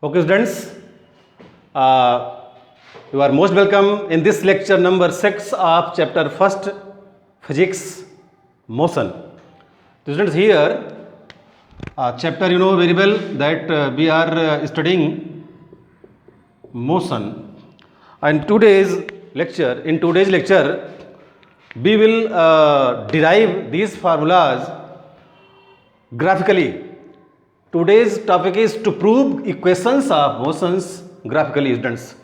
Okay, students, you are most welcome in this lecture number 6 of chapter 1st, Physics, Motion. So students, here chapter you know very well that we are studying motion. And in today's lecture, we will derive these formulas graphically. Today's topic is to prove equations of motions graphically, students.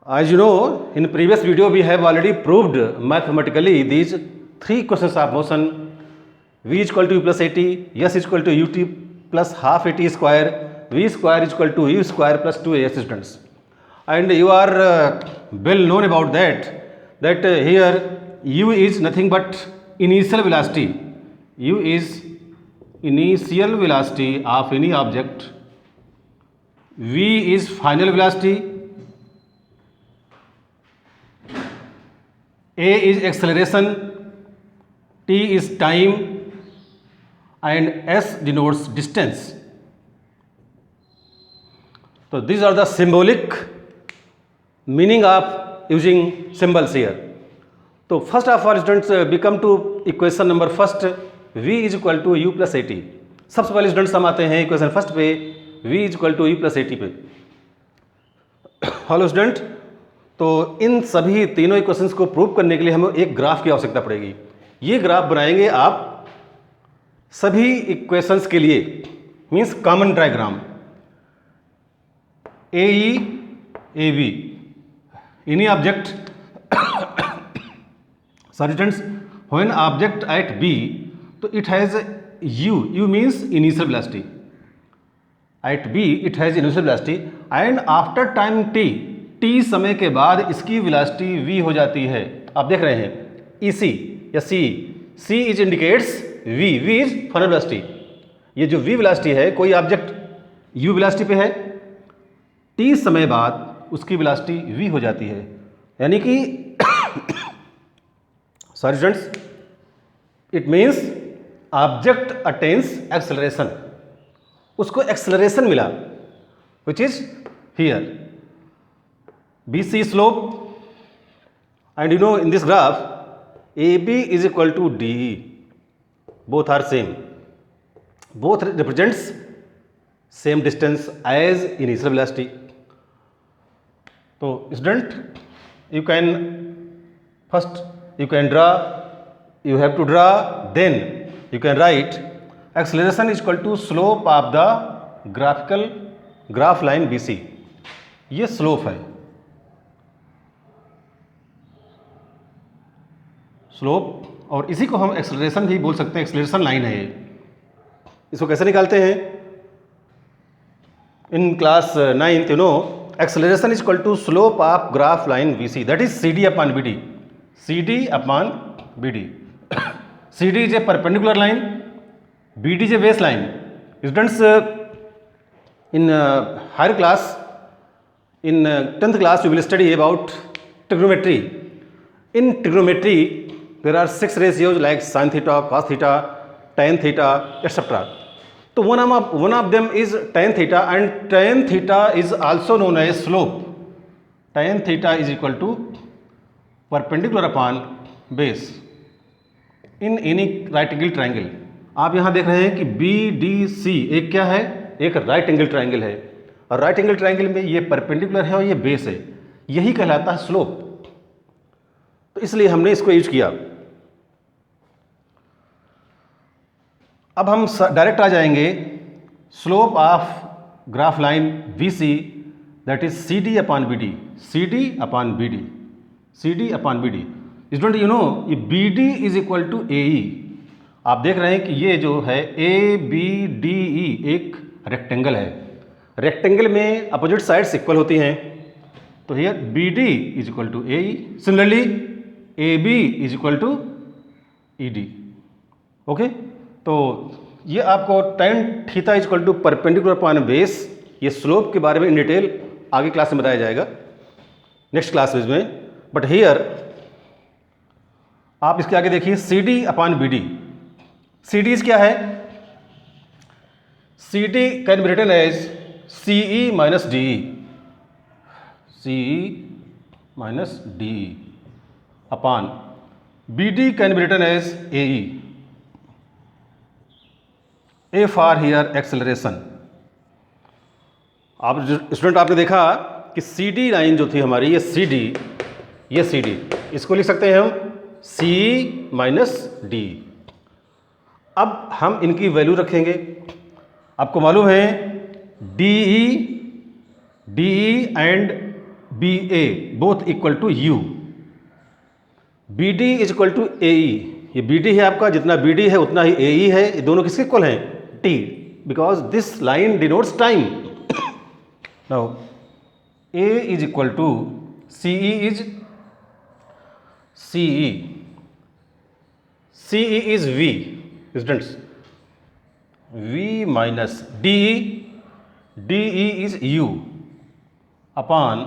As you know, in previous video we have already proved mathematically these three equations of motion: v is equal to u plus at, s is equal to ut plus half at square, v square is equal to u square plus 2as, students. And you are well known about that here u is nothing but initial velocity. U is initial velocity of any object, v is final velocity, a is acceleration, t is time, and s denotes distance. So these are the symbolic meaning of using symbols here. So first of all, students, we come to equation number first, v is equal to u plus A t. सबसे पहले students हम आते हैं equation first पे, v is equal to u plus A t पे. Hello student, तो इन सभी तीनों इक्वेशंस को प्रूव करने के लिए हमें एक ग्राफ की आवश्यकता पड़ेगी. ये ग्राफ बनाएंगे आप सभी इक्वेशंस के लिए, means common diagram. A E A B any object sorry students, when object at B, तो it has u means initial velocity. At b it has initial velocity and after time t समय के बाद इसकी velocity v हो जाती है. आप देख रहे हैं ec या c is indicates v is final velocity. ये जो v velocity है, कोई ऑब्जेक्ट u velocity पे है, t समय बाद उसकी velocity v हो जाती है. यानी कि sorry students, it means object attains acceleration, उसको एक्सेलरेशन मिला, which is here B C slope. And you know in this graph A B is equal to D E, both are same, both represents same distance as initial velocity. तो student, you can draw, you have to draw, then you can write acceleration is equal to slope of the graph line BC. ये slope है, slope, और इसी को हम acceleration भी बोल सकते हैं. एक्सेलरेशन लाइन है ये. इसको कैसे निकालते हैं? In class 9th you know, acceleration is equal to slope of graph line BC, that is CD upon BD. CD upon BD. CD is a perpendicular line, BD is a base line. Students, in higher class, in 10th class, you will study about trigonometry. In trigonometry, there are 6 ratios like sin theta, cos theta, tan theta, etc. So one of them is tan theta, and tan theta is also known as slope. Tan theta is equal to perpendicular upon base in any right angle triangle. आप यहां देख रहे हैं कि B D सी एक क्या है? एक राइट एंगल ट्राइंगल है, और राइट एंगल ट्राइंगल में ये परपेंडिकुलर है और ये बेस है. यही कहलाता है स्लोप. तो इसलिए हमने इसको यूज किया. अब हम डायरेक्ट आ जाएंगे slope of graph line B C, that is C D upon B D. C D upon B D, C D upon B D. Student, you know ये B D is equal to A E. आप देख रहे हैं कि ये जो है A B D E एक रेक्टेंगल है. रेक्टेंगल में अपोजिट साइड्स इक्वल होती हैं, तो here B D is equal to A E. Similarly A B is equal to E D. Okay, तो ये आपको tan theta is equal to perpendicular upon base, ये स्लोप के बारे में इन डिटेल आगे क्लास में बताया जाएगा, नेक्स्ट क्लास में. बट हियर आप इसके आगे देखिए C D upon B D. C D क्या है? C D can be written as CE minus DE, CE minus DE upon BD can be written as AE. A for here acceleration. आप student आपने देखा कि CD line जो थी हमारी, ये CD, इसको लिख सकते हैं हम CE माइनस डी। अब हम इनकी वैल्यू रखेंगे। आपको मालूम है DE and BA both equal to U, BD is equal to AE। ये BD है आपका, जितना BD है उतना ही AE है, ये दोनों किसके इक्वल हैं? T, because this line denotes time. Now A is equal to CE is CE is V, students, V minus DE is U upon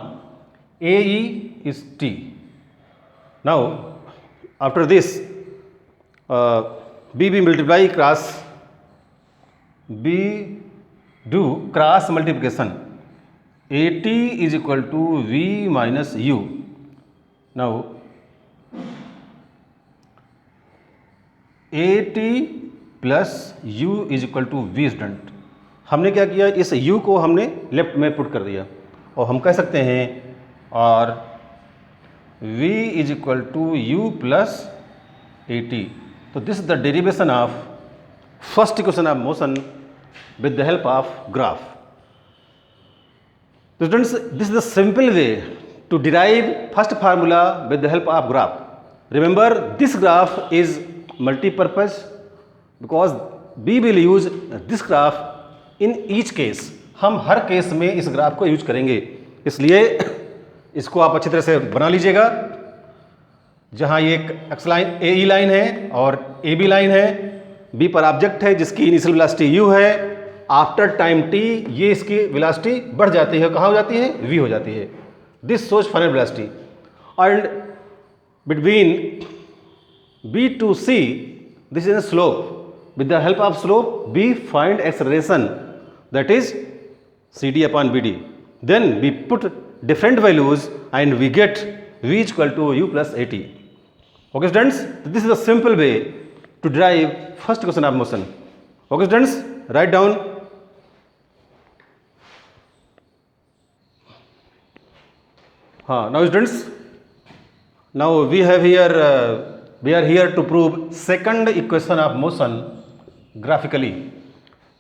AE is T. Now after this B multiply cross, B do cross multiplication, AT is equal to V minus U. Now AT plus U is equal to V। Student, हमने क्या किया, इस U को हमने left में put कर दिया और हम कह सकते हैं और V is equal to U plus AT। तो this is the derivation of first equation of motion with the help of graph. तो students, this is the simple way to derive first formula with the help of graph. Remember, this graph is multi-purpose because we will use this graph in each case. हम हर case में इस graph को use करेंगे, इसलिए इसको आप अच्छी तरह से बना लीजिएगा। जहाँ ये एक एक्स लाइन AE लाइन है और AB लाइन है, B पर ऑब्जेक्ट है जिसकी इनिशियल वेलोसिटी U है। आफ्टर टाइम T ये इसकी वेलोसिटी बढ़ जाती है, कहाँ हो जाती है? V हो जाती है। This shows final velocity and between B to C, this is a slope. With the help of slope, we find acceleration, that is CD upon BD. Then we put different values and we get V is equal to U plus AT. Okay, students, this is a simple way to derive first equation of motion. Okay, students, write down. Now students, now we have here we are here to prove second equation of motion graphically.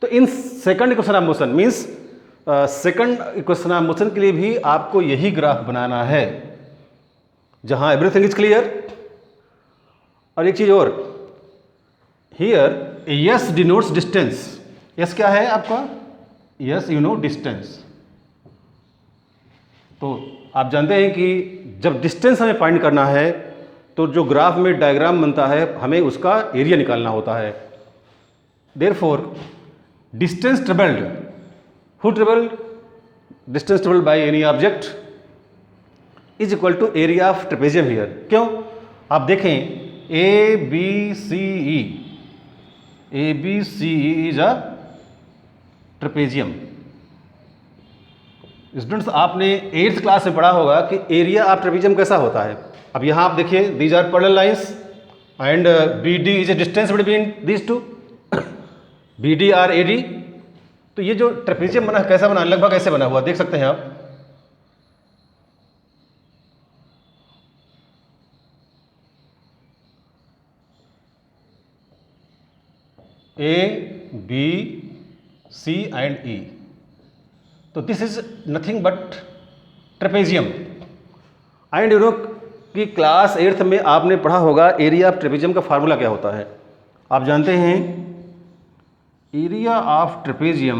तो in second equation of motion means second equation of motion के लिए भी आपको यही graph बनाना है जहां everything is clear. और एक चीज और, here S denotes distance. S क्या है आपका? S you know distance. तो आप जानते हैं कि जब डिस्टेंस हमें फाइंड करना है तो जो ग्राफ में डायग्राम बनता है हमें उसका एरिया निकालना होता है। Therefore distance travelled, who travelled? Distance travelled by any object is equal to area of trapezium here. क्यों? आप देखें ABCE is a trapezium. Students, आपने 8th क्लास में पढ़ा होगा कि एरिया ऑफ ट्रेपेजियम कैसा होता है। अब यहाँ आप देखिए, these are parallel lines and BD is a distance between these two, BD are AD। तो ये जो ट्रेपेजियम बना कैसा बना, लगभग ऐसे बना हुआ, देख सकते हैं आप। A, B, C and E। तो this is nothing but trapezium. And you know कि क्लास 8th में आपने पढ़ा होगा एरिया ऑफ ट्रेपेजियम का फार्मूला क्या होता है। आप जानते हैं area of trapezium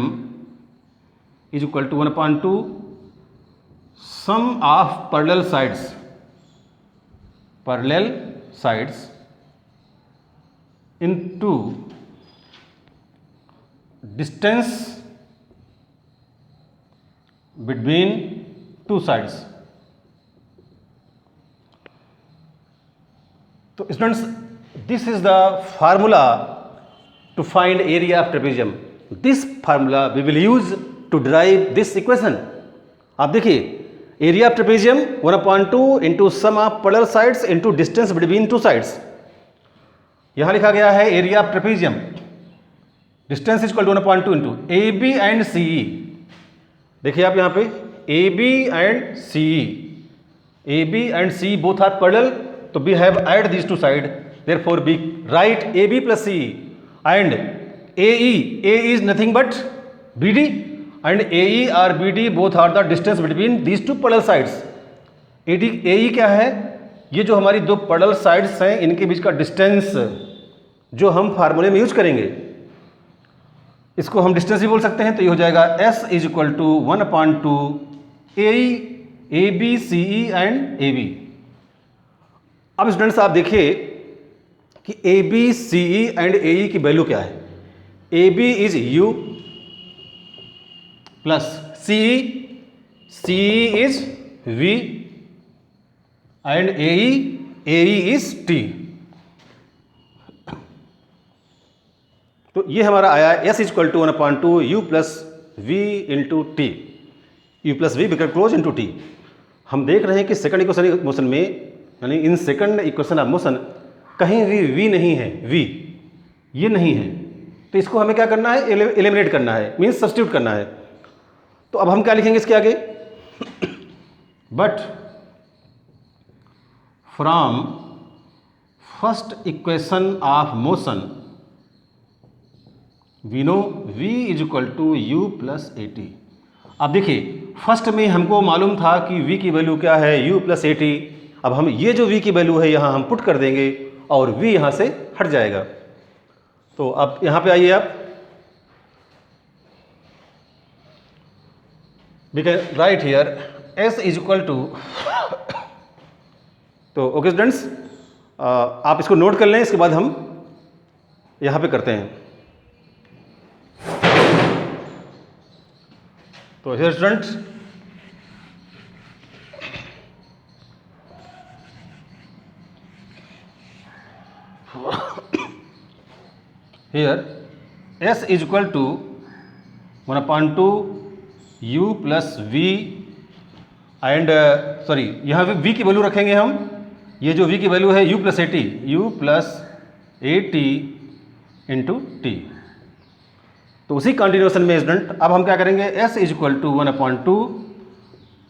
is equal to 1/2 sum of parallel sides into distance between two sides. तो students, this is the formula to find area of trapezium. This formula we will use to derive this equation. आप देखिए, area of trapezium 1/2 into sum of parallel sides into distance between two sides. यहां लिखा गया है area of trapezium, distance is equal to 1/2 into A B and C E. देखिए आप यहां पे A B and C E, A B and C both are parallel, तो we have add this two side, therefore we write A B plus C E and A E, A is nothing but B D and AE or BD both are the distance between these two parallel sides। AE क्या है? ये जो हमारी दो parallel sides हैं इनके बीच का distance जो हम फार्मूले में यूज करेंगे, इसको हम डिस्टेंस भी बोल सकते हैं। तो ये हो जाएगा S is equal to 1/2 AE AB CE and AB। अब स्टूडेंट्स आप देखिए कि AB CE एंड AE की वैल्यू क्या है। AB is U plus CE, CE is V and AE is T। तो ये हमारा आया S is equal to 1/2 U plus V into T, U plus V bracket close into T। हम देख रहे हैं कि सेकंड इक्वेशन मोशन में, यानी in second equation of motion कहीं भी V नहीं है, V ये नहीं है, तो इसको हमें क्या करना है? एलिमिनेट करना है, मीन्स सब्स्टिट्यूट करना है। तो अब हम क्या लिखेंगे इसके आगे? But from first equation of motion we know V is equal to U plus A T. अब देखिए, फर्स्ट में हमको मालूम था कि V की वैल्यू क्या है, U प्लस ए टी। अब हम ये जो V की वैल्यू है यहाँ हम पुट कर देंगे और V यहाँ से हट जाएगा। तो अब यहाँ पे आइए आप, we can write here S is equal to तो ओके स्टूडेंट्स, आप इसको नोट कर लें, इसके बाद हम यहाँ पे करते हैं। तो here students, here S is equal to 1/2 U plus V and sorry, यहाँ पे V की वैल्यू रखेंगे हम, ये जो V की वैल्यू है U plus A T, U plus A T into T. तो उसी कंटिन्यूएशन में स्टूडेंट अब हम क्या करेंगे? S is equal to 1/2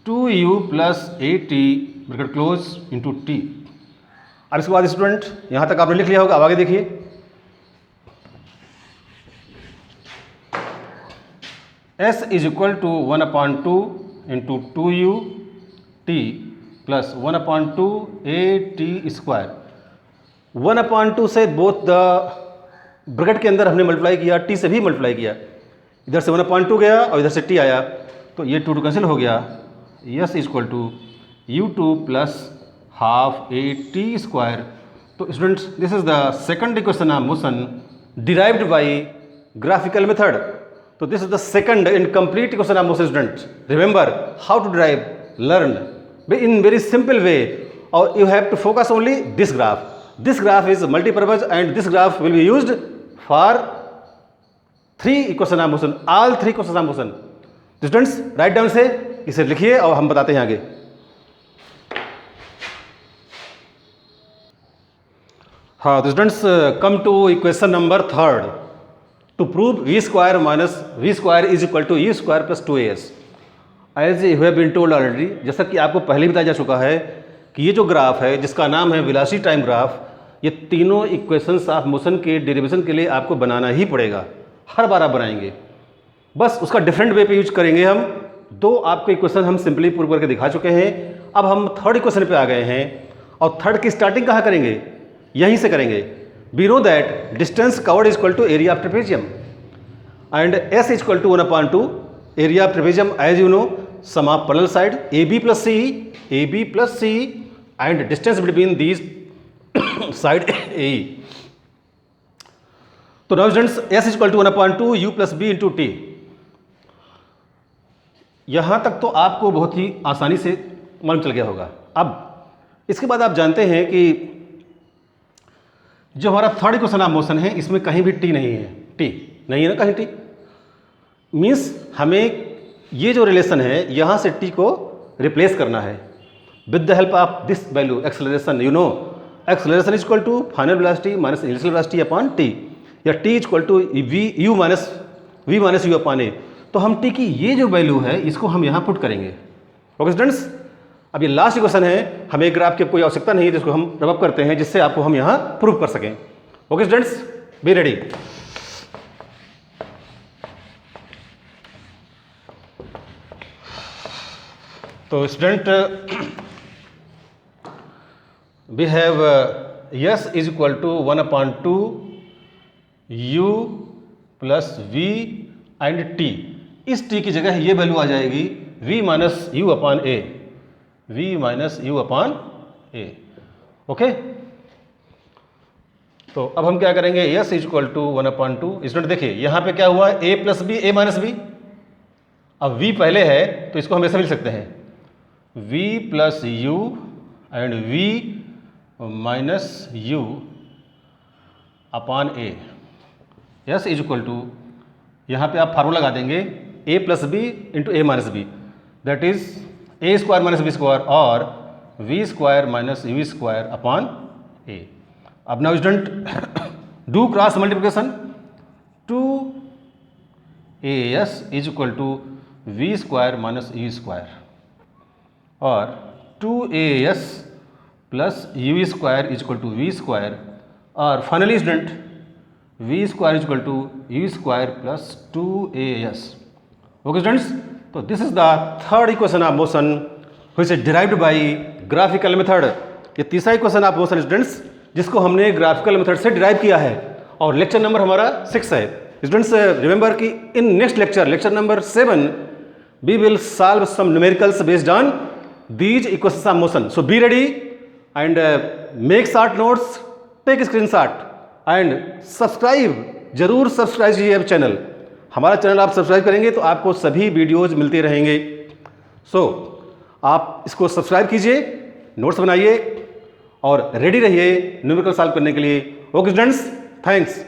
2U plus A T bracket close into T. अब इसके बाद स्टूडेंट यहाँ तक आपने लिख लिया होगा, अब आगे देखिए। S is equal to 1/2 into 2U T plus 1/2 AT square. 1/2 से बोथ द ब्रैकेट के अंदर हमने मल्टीप्लाई किया, T से भी मल्टीप्लाई किया, इधर से 1/2 गया और इधर से T आया, तो ये 2 कैंसिल हो गया। S is equal to U2 plus half AT square. तो students, this is the second equation of motion derived by graphical method. So this is the second and complete equation of motion students. Remember how to derive, learn in very simple way, or you have to focus only this graph. This graph is multi-purpose and this graph will be used for 3 equation of motion, all 3 equations of motion. Students write down से इसे लिखिए और हम बताते हैं आगे। हाँ, तो students come to equation number 3 to prove v square minus v square is equal to e square plus 2as। as you have been told already, जैसा कि आपको पहले बताया जा चुका है कि ये जो ग्राफ है जिसका नाम है वेलोसिटी टाइम ग्राफ, ये तीनों इक्वेशंस ऑफ मोशन के डेरिवेशन के लिए आपको बनाना ही पड़ेगा, हर बार आप बनाएंगे, बस उसका डिफरेंट वे पे यूज करेंगे हम। 2 आपके इक्वेशन हम सिंपली प्रूव करके दिखा चुके हैं। अब हम थर्ड इक्वेशन पे आ गए हैं और थर्ड की स्टार्टिंग कहाँ करेंगे? यहीं से करेंगे। We know that distance covered is equal to area of trapezium and S is equal to 1/2 area of trapezium, as you know, sum of parallel side AB plus CE, AB plus CE and distance between these side AE। तो now students S is equal to 1/2 U plus B into T। यहाँ तक तो आपको बहुत ही आसानी से मालूम चल गया होगा। अब इसके बाद आप जानते हैं कि जो हमारा थर्ड इक्वेशन ऑफ मोशन है इसमें कहीं भी टी नहीं है, टी नहीं है ना, कहीं टी मीन्स हमें ये जो रिलेशन है यहाँ से टी को रिप्लेस करना है with the help of this value acceleration. You know acceleration is equal to final velocity minus initial velocity upon T, या T is equal to U minus you upon A. तो हम T की ये जो value है इसको हम यहाँ पुट करेंगे। ओके स्टूडेंट्स, अब ये लास्ट इक्वेशन है, हमें ग्राफ की कोई आवश्यकता नहीं है, जिसको हम रब अप करते हैं जिससे आपको हम यहाँ प्रूव कर सकें। Okay students, be ready. तो student we have S is equal to 1/2 u plus v and t। इस t की जगह ये वैल्यू आ जाएगी v minus you upon a, v minus you upon a. Okay, तो अब हम क्या करेंगे, S is equal to 1/2। Student देखिए यहाँ पे क्या हुआ, a plus b a minus b. अब v पहले है तो इसको हम ऐसे लिख सकते हैं v plus U and v minus you upon A. S is equal to, यहाँ पे आप फार्मूला लगा देंगे a plus B into A minus B, that is A square minus B square और V square minus U square upon A. अब now student do cross multiplication, 2as is equal to V square minus U square और 2as plus U square is equal to V square और finally student V square is equal to U square plus 2as। Okay students, तो this is the third equation of motion which is derived by graphical method. ये तीसरा equation of motion students जिसको हमने graphical method से derive किया है और lecture number हमारा 6 है। स्टूडेंट्स रिमेंबर कि in next lecture number 7 we will solve some numericals based on these equations of motion. So be ready and make short notes, take screenshot and subscribe, जरूर subscribe कीजिए अब channel. हमारा channel आप subscribe करेंगे तो आपको सभी वीडियोज मिलते रहेंगे। सो आप इसको सब्सक्राइब कीजिए, नोट्स बनाइए और रेडी रहिए न्यूमेरिकल सॉल्व करने के लिए। Okay students, thanks.